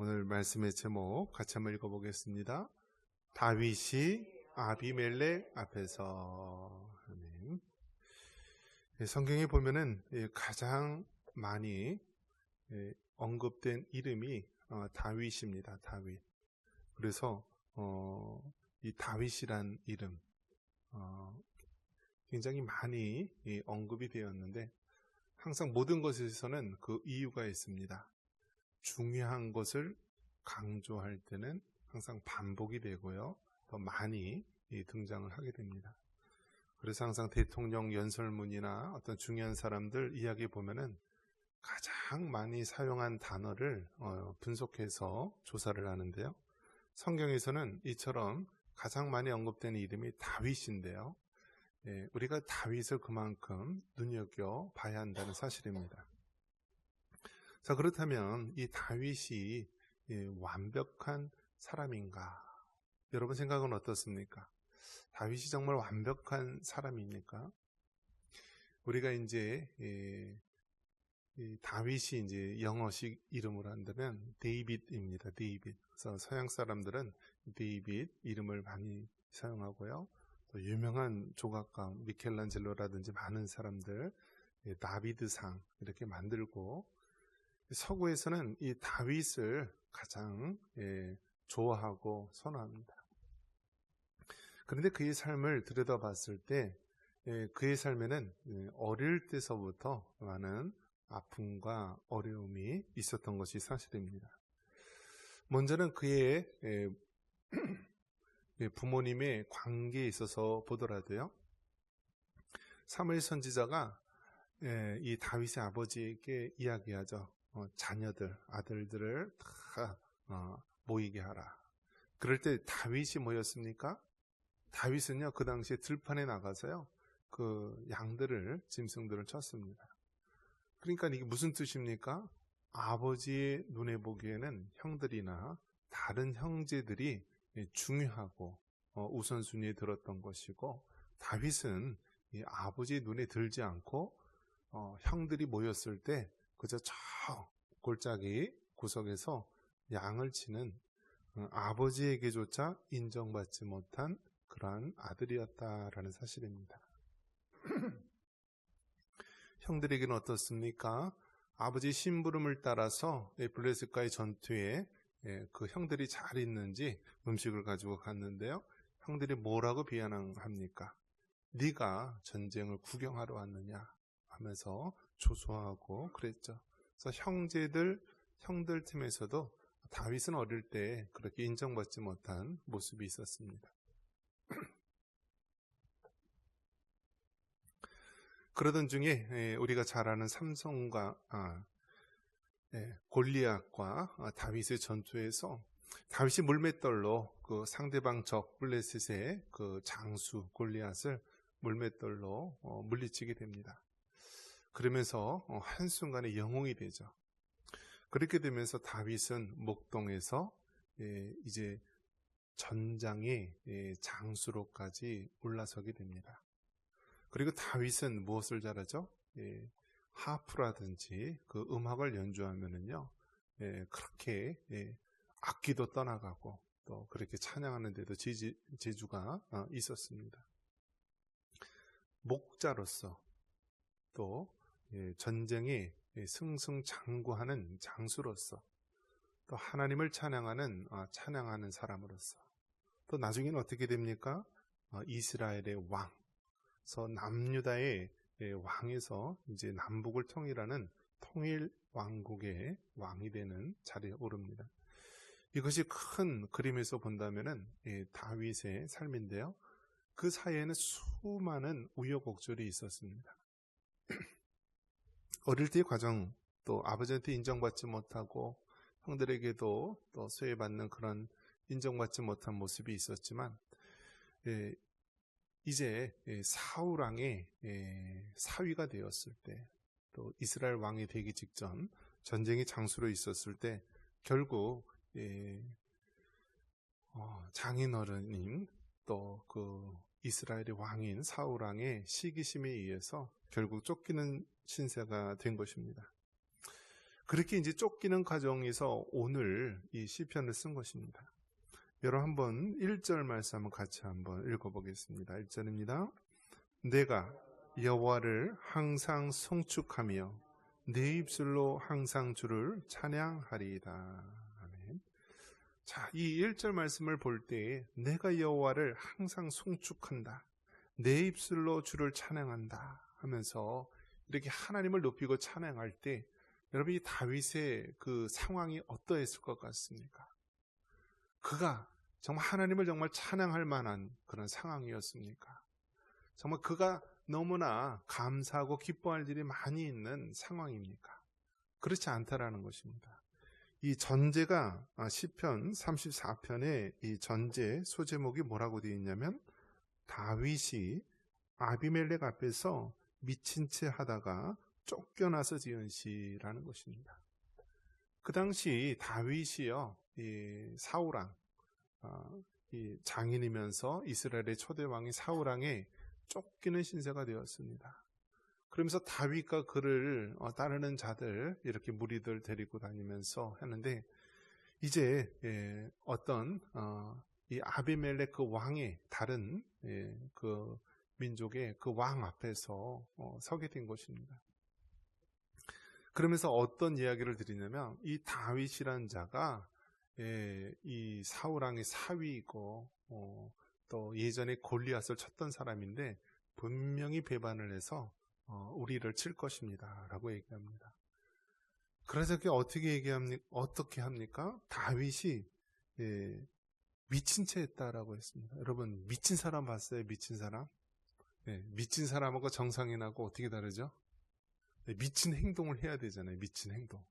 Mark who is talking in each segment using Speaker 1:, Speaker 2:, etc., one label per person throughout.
Speaker 1: 오늘 말씀의 제목 같이 한번 읽어보겠습니다. 다윗이 아비멜렉 앞에서. 아멘. 성경에 보면은 가장 많이 언급된 이름이 다윗입니다. 다윗. 그래서 이 다윗이란 이름 굉장히 많이 언급이 되었는데, 항상 모든 것에서는 그 이유가 있습니다. 중요한 것을 강조할 때는 항상 반복이 되고요, 더 많이 등장을 하게 됩니다. 그래서 항상 대통령 연설문이나 어떤 중요한 사람들 이야기 보면은 가장 많이 사용한 단어를 분석해서 조사를 하는데요, 성경에서는 이처럼 가장 많이 언급되는 이름이 다윗인데요, 우리가 다윗을 그만큼 눈여겨봐야 한다는 사실입니다. 자, 그렇다면 이 다윗이 완벽한 사람인가? 여러분 생각은 어떻습니까? 다윗이 정말 완벽한 사람입니까? 우리가 이제 다윗이 이제 영어식 이름으로 한다면 데이빗입니다. 데이빗. 그래서 서양 사람들은 데이빗 이름을 많이 사용하고요, 또 유명한 조각가 미켈란젤로라든지 많은 사람들 다비드상 이렇게 만들고, 서구에서는 이 다윗을 가장 좋아하고 선호합니다. 그런데 그의 삶을 들여다봤을 때 그의 삶에는 어릴 때서부터 많은 아픔과 어려움이 있었던 것이 사실입니다. 먼저는 그의 부모님의 관계에 있어서 보더라도요, 사무엘 선지자가 이 다윗의 아버지에게 이야기하죠. 자녀들, 아들들을 다 모이게 하라. 그럴 때 다윗이 뭐였습니까? 다윗은요, 그 당시에 들판에 나가서요, 그 양들을, 짐승들을 쳤습니다. 그러니까 이게 무슨 뜻입니까? 아버지의 눈에 보기에는 형들이나 다른 형제들이 중요하고 우선순위에 들었던 것이고, 다윗은 이 아버지의 눈에 들지 않고 형들이 모였을 때 그저 저 골짜기 구석에서 양을 치는 아버지에게조차 인정받지 못한 그러한 아들이었다라는 사실입니다. 형들에게는 어떻습니까? 아버지 심부름을 따라서 블레셋과의 전투에 그 형들이 잘 있는지 음식을 가지고 갔는데요, 형들이 뭐라고 비난합니까? 네가 전쟁을 구경하러 왔느냐 하면서 조소하고 그랬죠. 그래서 형들 틈에서도 다윗은 어릴 때 그렇게 인정받지 못한 모습이 있었습니다. 그러던 중에 우리가 잘 아는 삼성과 골리앗과 다윗의 전투에서 다윗이 물맷돌로 그 상대방 적 블레셋의 그 장수 골리앗을 물맷돌로 물리치게 됩니다. 그러면서 한순간에 영웅이 되죠. 그렇게 되면서 다윗은 목동에서 이제 전장의 장수로까지 올라서게 됩니다. 그리고 다윗은 무엇을 잘하죠? 하프라든지 그 음악을 연주하면은요, 그렇게 악기도 떠나가고 또 그렇게 찬양하는 데도 재주가 있었습니다. 목자로서 또 전쟁에 승승장구하는 장수로서, 또 하나님을 찬양하는 사람으로서, 또 나중에는 어떻게 됩니까? 이스라엘의 왕, 그래서 남유다의 왕에서 이제 남북을 통일하는 통일 왕국의 왕이 되는 자리에 오릅니다. 이것이 큰 그림에서 본다면은 다윗의 삶인데요, 그 사이에는 수많은 우여곡절이 있었습니다. 어릴 때의 과정, 또 아버지한테 인정받지 못하고 형들에게도 또 소외받는 그런 인정받지 못한 모습이 있었지만, 이제 사울 왕의 사위가 되었을 때, 또 이스라엘 왕이 되기 직전 전쟁의 장수로 있었을 때, 결국 장인어른인 또 그 이스라엘의 왕인 사울 왕의 시기심에 의해서 결국 쫓기는 신세가 된 것입니다. 그렇게 이제 쫓기는 과정에서 오늘 이 시편을 쓴 것입니다. 여러분 한번 1절 말씀 한번 같이 한번 읽어보겠습니다. 1절입니다. 내가 여호와를 항상 송축하며 내 입술로 항상 주를 찬양하리이다. 아멘. 자, 이 1절 말씀을 볼 때 내가 여호와를 항상 송축한다, 내 입술로 주를 찬양한다 하면서 이렇게 하나님을 높이고 찬양할 때 여러분 이 다윗의 그 상황이 어떠했을 것 같습니까? 그가 정말 하나님을 정말 찬양할 만한 그런 상황이었습니까? 정말 그가 너무나 감사하고 기뻐할 일이 많이 있는 상황입니까? 그렇지 않다라는 것입니다. 이 전제가 시편 34편의 이 전제 소제목이 뭐라고 되어 있냐면 다윗이 아비멜렉 앞에서 미친 채 하다가 쫓겨나서 지은 시라는 것입니다. 그 당시 다윗이요, 이 사울왕, 이 장인이면서 이스라엘의 초대 왕이 사울왕에 쫓기는 신세가 되었습니다. 그러면서 다윗과 그를 따르는 자들, 이렇게 무리들 데리고 다니면서 하는데 이제 어떤 이 아비멜렉 그 왕의 다른 그 민족의 그 왕 앞에서 서게 된 것입니다. 그러면서 어떤 이야기를 드리냐면 이 다윗이라는 자가 이 사울왕의 사위이고 또 예전에 골리앗을 쳤던 사람인데 분명히 배반을 해서 우리를 칠 것입니다 라고 얘기합니다. 그래서 그게 어떻게 합니까? 다윗이 미친 채 했다라고 했습니다. 여러분 미친 사람 봤어요? 미친 사람? 미친 사람하고 정상인하고 어떻게 다르죠? 미친 행동을 해야 되잖아요. 미친 행동.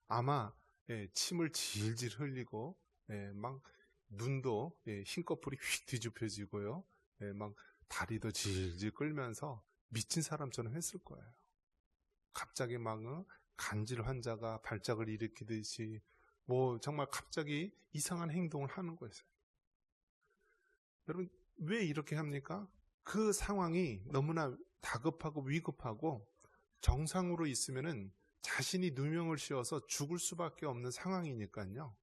Speaker 1: 아마 침을 질질 흘리고 막 눈도 흰꺼풀이 휙 뒤집혀지고요. 막 다리도 질질 끌면서 미친 사람처럼 했을 거예요. 갑자기 막 간질 환자가 발작을 일으키듯이 뭐 정말 갑자기 이상한 행동을 하는 거예요. 여러분 왜 이렇게 합니까? 그 상황이 너무나 다급하고 위급하고 정상으로 있으면은 자신이 누명을 씌워서 죽을 수밖에 없는 상황이니까요.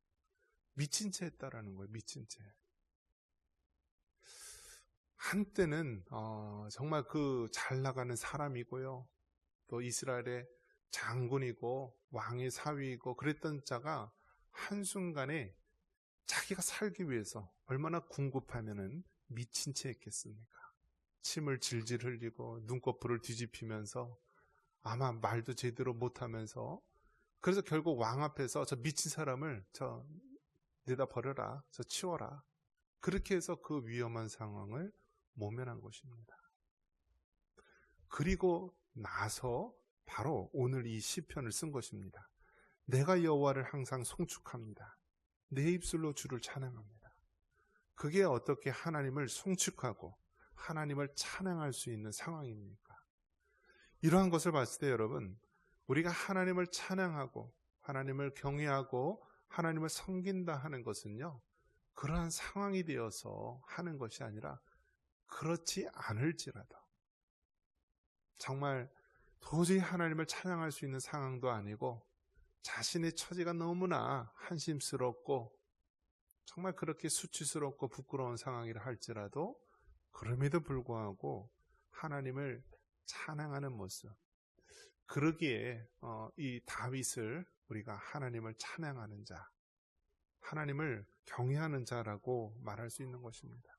Speaker 1: 미친 채 했다라는 거예요. 미친 채. 한때는 정말 그 잘 나가는 사람이고요. 또 이스라엘의 장군이고 왕의 사위이고 그랬던 자가 한순간에 자기가 살기 위해서 얼마나 궁급하면은 미친 채 했겠습니까? 침을 질질 흘리고 눈꺼풀을 뒤집히면서 아마 말도 제대로 못하면서 그래서 결국 왕 앞에서 저 미친 사람을 저 내다 버려라, 저 치워라. 그렇게 해서 그 위험한 상황을 모면한 것입니다. 그리고 나서 바로 오늘 이 시편을 쓴 것입니다. 내가 여호와를 항상 송축합니다. 내 입술로 주를 찬양합니다. 그게 어떻게 하나님을 송축하고 하나님을 찬양할 수 있는 상황입니까? 이러한 것을 봤을 때 여러분, 우리가 하나님을 찬양하고 하나님을 경외하고 하나님을 섬긴다 하는 것은요, 그러한 상황이 되어서 하는 것이 아니라 그렇지 않을지라도 정말 도저히 하나님을 찬양할 수 있는 상황도 아니고 자신의 처지가 너무나 한심스럽고 정말 그렇게 수치스럽고 부끄러운 상황이라 할지라도 그럼에도 불구하고 하나님을 찬양하는 모습, 그러기에 이 다윗을 우리가 하나님을 찬양하는 자, 하나님을 경외하는 자라고 말할 수 있는 것입니다.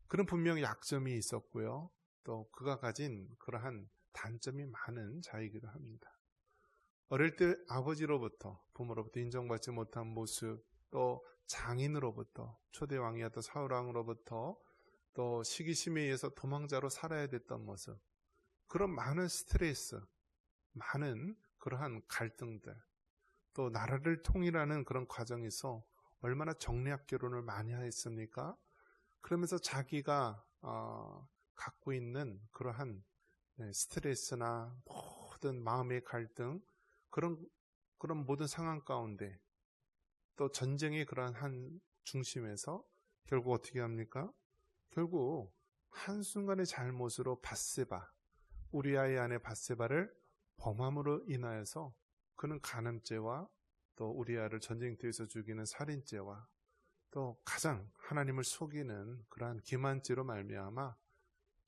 Speaker 1: 그는 분명 약점이 있었고요, 또 그가 가진 그러한 단점이 많은 자이기도 합니다. 어릴 때 아버지로부터, 부모로부터 인정받지 못한 모습, 또 장인으로부터, 초대왕이었던 사울왕으로부터, 또 시기심에 의해서 도망자로 살아야 됐던 모습, 그런 많은 스트레스, 많은 그러한 갈등들, 또 나라를 통일하는 그런 과정에서 얼마나 정략 결혼을 많이 했습니까? 그러면서 자기가 갖고 있는 그러한 스트레스나 모든 마음의 갈등, 그런 모든 상황 가운데 또 전쟁의 그러한 한 중심에서 결국 어떻게 합니까? 결국 한순간의 잘못으로 바세바, 우리아의 아내 바세바를 범함으로 인하여서 그는 간음죄와 또 우리아를 전쟁터에서 죽이는 살인죄와 또 가장 하나님을 속이는 그러한 기만죄로 말미암아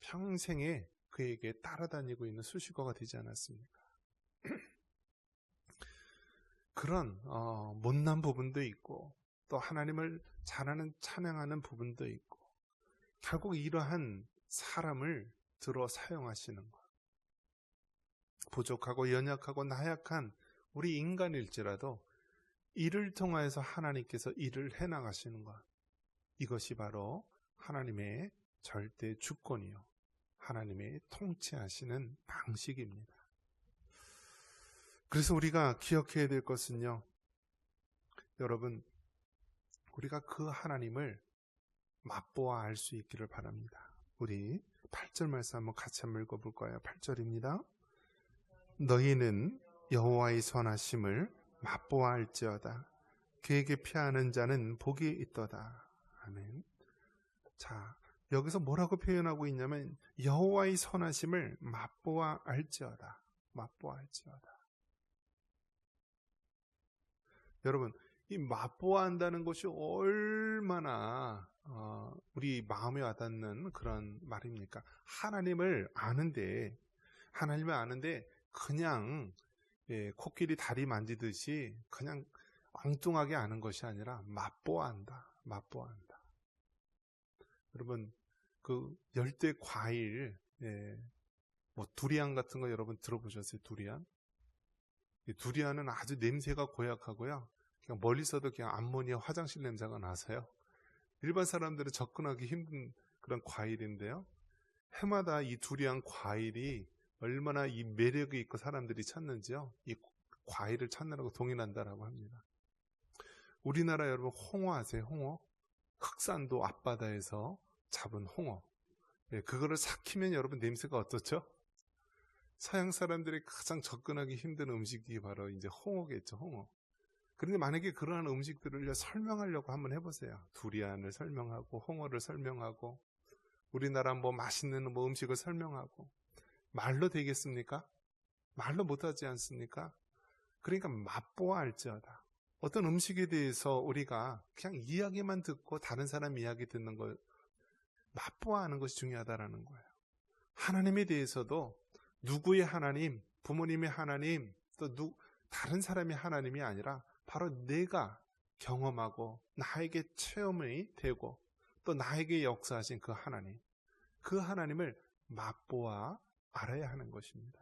Speaker 1: 평생에 그에게 따라다니고 있는 수식어가 되지 않았습니까? 그런 못난 부분도 있고 또 하나님을 잘하는 찬양하는 부분도 있고 결국 이러한 사람을 들어 사용하시는 것, 부족하고 연약하고 나약한 우리 인간일지라도 이를 통하여서 하나님께서 일을 해나가시는 것, 이것이 바로 하나님의 절대 주권이요 하나님의 통치하시는 방식입니다. 그래서 우리가 기억해야 될 것은요, 여러분, 우리가 그 하나님을 맛보아 알 수 있기를 바랍니다. 우리 8절 말씀 한번 같이 한번 읽어볼까요? 8절입니다. 너희는 여호와의 선하심을 맛보아 알지어다. 그에게 피하는 자는 복이 있도다. 아멘. 자, 여기서 뭐라고 표현하고 있냐면 여호와의 선하심을 맛보아 알지어다. 맛보아 알지어다. 여러분, 이 맛보아 한다는 것이 얼마나 우리 마음에 와닿는 그런 말입니까? 하나님을 아는데 그냥 코끼리 다리 만지듯이 그냥 엉뚱하게 아는 것이 아니라 맛보아 한다. 맛보아 한다. 여러분, 그 열대 과일, 뭐 두리안 같은 거 여러분 들어보셨어요? 두리안? 두리안은 아주 냄새가 고약하고요. 그냥 멀리서도 그냥 암모니아 화장실 냄새가 나서요. 일반 사람들은 접근하기 힘든 그런 과일인데요. 해마다 이 두리안 과일이 얼마나 이 매력이 있고 사람들이 찾는지요. 이 과일을 찾느라고 동인한다라고 합니다. 우리나라 여러분 홍어 아세요? 홍어? 흑산도 앞바다에서 잡은 홍어. 그거를 삭히면 여러분 냄새가 어떻죠? 서양 사람들이 가장 접근하기 힘든 음식이 바로 이제 홍어겠죠, 홍어. 그런데 만약에 그러한 음식들을 설명하려고 한번 해보세요. 두리안을 설명하고, 홍어를 설명하고, 우리나라 뭐 맛있는 뭐 음식을 설명하고, 말로 되겠습니까? 말로 못하지 않습니까? 그러니까 맛보아 알지어다. 어떤 음식에 대해서 우리가 그냥 이야기만 듣고 다른 사람 이야기 듣는 걸 맛보아 하는 것이 중요하다라는 거예요. 하나님에 대해서도 누구의 하나님, 부모님의 하나님, 또 다른 사람의 하나님이 아니라 바로 내가 경험하고 나에게 체험이 되고 또 나에게 역사하신 그 하나님을 맛보아 알아야 하는 것입니다.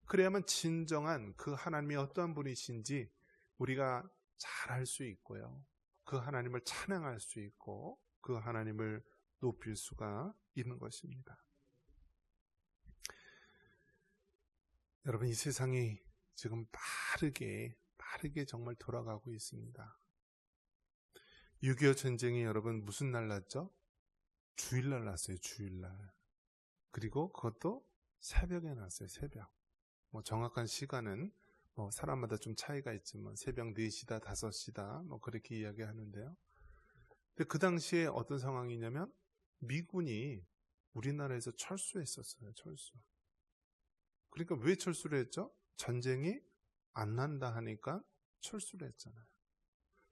Speaker 1: 그래야만 진정한 그 하나님이 어떠한 분이신지 우리가 잘 알 수 있고요. 그 하나님을 찬양할 수 있고 그 하나님을 높일 수가 있는 것입니다. 여러분, 이 세상이 지금 빠르게 정말 돌아가고 있습니다. 6.25 전쟁이 여러분 무슨 날 났죠? 주일날 났어요. 주일날. 그리고 그것도 새벽에 났어요. 새벽. 뭐 정확한 시간은 뭐 사람마다 좀 차이가 있지만 새벽 4시다 5시다 뭐 그렇게 이야기하는데요. 근데 그 당시에 어떤 상황이냐면 미군이 우리나라에서 철수했었어요. 철수. 그러니까 왜 철수를 했죠? 전쟁이 안 난다 하니까 철수를 했잖아요.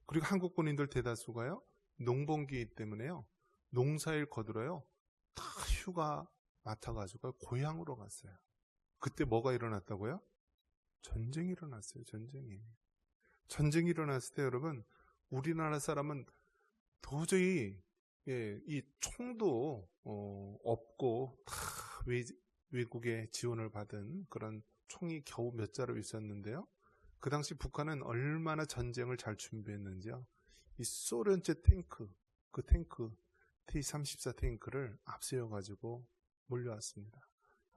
Speaker 1: 그리고 한국 군인들 대다수가요, 농번기 때문에요, 농사일 거들어요, 다 휴가 맡아가지고 고향으로 갔어요. 그때 뭐가 일어났다고요? 전쟁이 일어났어요. 전쟁이 일어났을 때 여러분, 우리나라 사람은 도저히 이 총도 없고 다 외국의 지원을 받은 그런 총이 겨우 몇 자루 있었는데요. 그 당시 북한은 얼마나 전쟁을 잘 준비했는지요. 이 소련제 탱크, 그 탱크 T-34 탱크를 앞세워가지고 몰려왔습니다.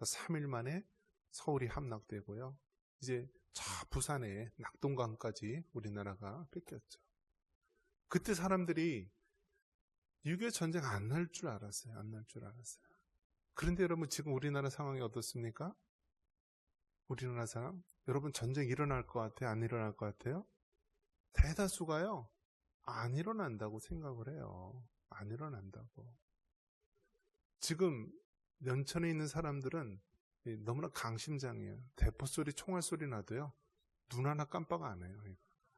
Speaker 1: 3일 만에 서울이 함락되고요. 이제 저 부산의 낙동강까지 우리나라가 뺏겼죠. 그때 사람들이 6.25 전쟁 안 날 줄 알았어요. 그런데 여러분, 지금 우리나라 상황이 어떻습니까? 우리나라 사람, 여러분 전쟁 일어날 것 같아요? 안 일어날 것 같아요? 대다수가요, 안 일어난다고 생각을 해요. 안 일어난다고. 지금 연천에 있는 사람들은 너무나 강심장이에요. 대포 소리, 총알 소리 나도요, 눈 하나 깜빡 안 해요.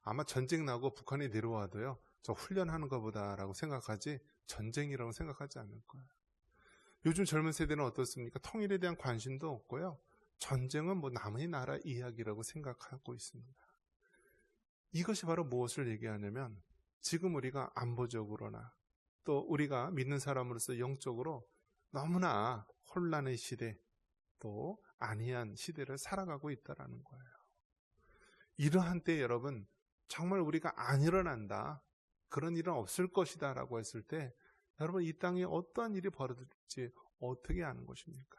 Speaker 1: 아마 전쟁 나고 북한이 내려와도요, 저 훈련하는 것보다라고 생각하지 전쟁이라고 생각하지 않을 거예요. 요즘 젊은 세대는 어떻습니까? 통일에 대한 관심도 없고요. 전쟁은 뭐 남의 나라 이야기라고 생각하고 있습니다. 이것이 바로 무엇을 얘기하냐면 지금 우리가 안보적으로나 또 우리가 믿는 사람으로서 영적으로 너무나 혼란의 시대, 또 안이한 시대를 살아가고 있다는 거예요. 이러한 때 여러분, 정말 우리가 안 일어난다, 그런 일은 없을 것이다 라고 했을 때 여러분, 이 땅에 어떠한 일이 벌어질지 어떻게 아는 것입니까?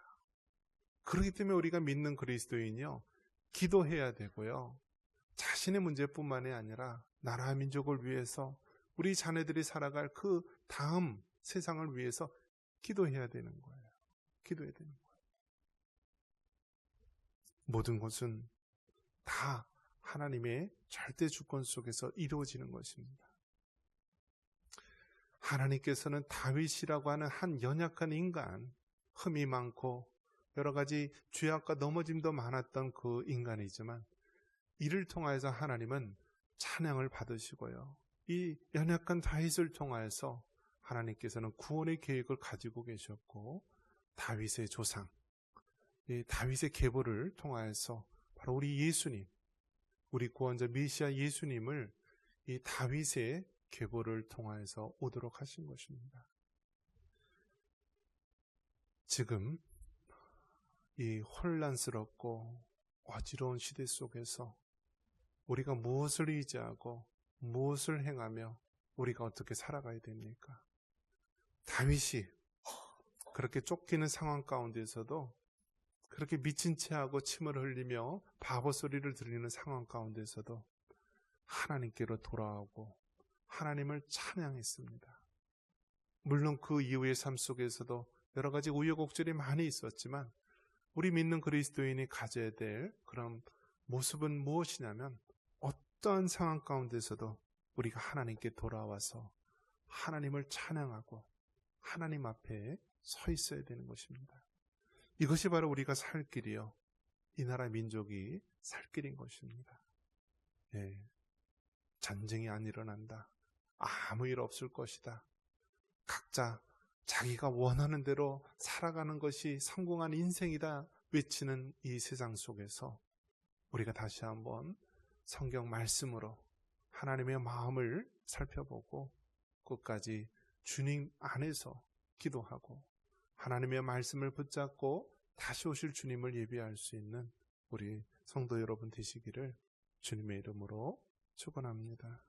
Speaker 1: 그렇기 때문에 우리가 믿는 그리스도인이요, 기도해야 되고요, 자신의 문제뿐만이 아니라 나라 민족을 위해서 우리 자녀들이 살아갈 그 다음 세상을 위해서 기도해야 되는 거예요. 기도해야 되는 거예요. 모든 것은 다 하나님의 절대 주권 속에서 이루어지는 것입니다. 하나님께서는 다윗이라고 하는 한 연약한 인간, 흠이 많고 여러 가지 죄악과 넘어짐도 많았던 그 인간이지만 이를 통하여서 하나님은 찬양을 받으시고요, 이 연약한 다윗을 통하여서 하나님께서는 구원의 계획을 가지고 계셨고, 다윗의 조상, 이 다윗의 계보를 통하여서 바로 우리 예수님, 우리 구원자 메시아 예수님을 이 다윗의 계보를 통하여서 오도록 하신 것입니다. 지금 이 혼란스럽고 어지러운 시대 속에서 우리가 무엇을 의지하고 무엇을 행하며 우리가 어떻게 살아가야 됩니까? 다윗이 그렇게 쫓기는 상황 가운데서도, 그렇게 미친 채하고 침을 흘리며 바보 소리를 들리는 상황 가운데서도 하나님께로 돌아오고 하나님을 찬양했습니다. 물론 그 이후의 삶 속에서도 여러 가지 우여곡절이 많이 있었지만 우리 믿는 그리스도인이 가져야 될 그런 모습은 무엇이냐면, 어떠한 상황 가운데서도 우리가 하나님께 돌아와서 하나님을 찬양하고 하나님 앞에 서 있어야 되는 것입니다. 이것이 바로 우리가 살 길이요, 이 나라 민족이 살 길인 것입니다. 예, 전쟁이 안 일어난다, 아무 일 없을 것이다, 각자 자기가 원하는 대로 살아가는 것이 성공한 인생이다 외치는 이 세상 속에서 우리가 다시 한번 성경 말씀으로 하나님의 마음을 살펴보고 끝까지 주님 안에서 기도하고 하나님의 말씀을 붙잡고 다시 오실 주님을 예비할 수 있는 우리 성도 여러분 되시기를 주님의 이름으로 축원합니다.